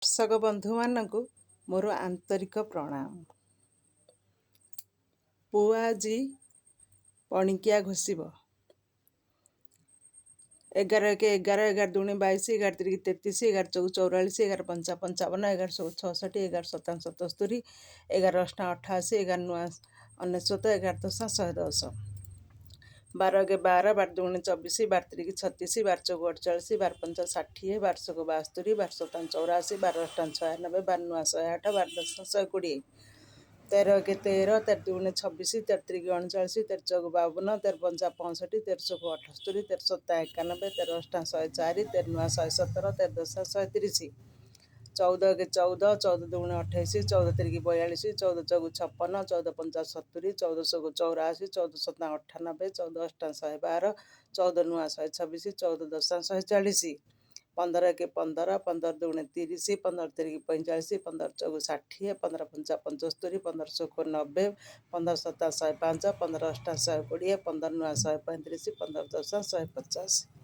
दर्शक बंधु मानक मोर आंतरिक प्रणाम। पुआ आज पणिकिया घोषब 11 11 11 दूनी 22 11 3 33 11 चौक 44 11 पंचा 55 11 66 11 57 77 11 8 88 11 9 99 11 10 110 12 के 12 12 दूनी 24 12 3 36 12 चौक 48 12 पंचा 60 12 7 72 12 7 84 12 8 96 12 9 108 12 10 120 13 के 13 13 दूनी 26 13 3 39 13 चौक 52 13 पंचा 65 13 चौक 78 13 7 91 13 8 104 13 9 117 13 10 130 14 के 14 14 दूनी 28 14 3 42 14 चौक 56 14 पंचा 70 14 चौक 84 14 7 98 14 8 112 14 9 126 14 10 140 15 के 15 15 दूनी 30 15 3 45 15 चौक 60 15 पंचा 75 15 चौक 90 15 7 105 15 8 120 15 9 135 15 10 150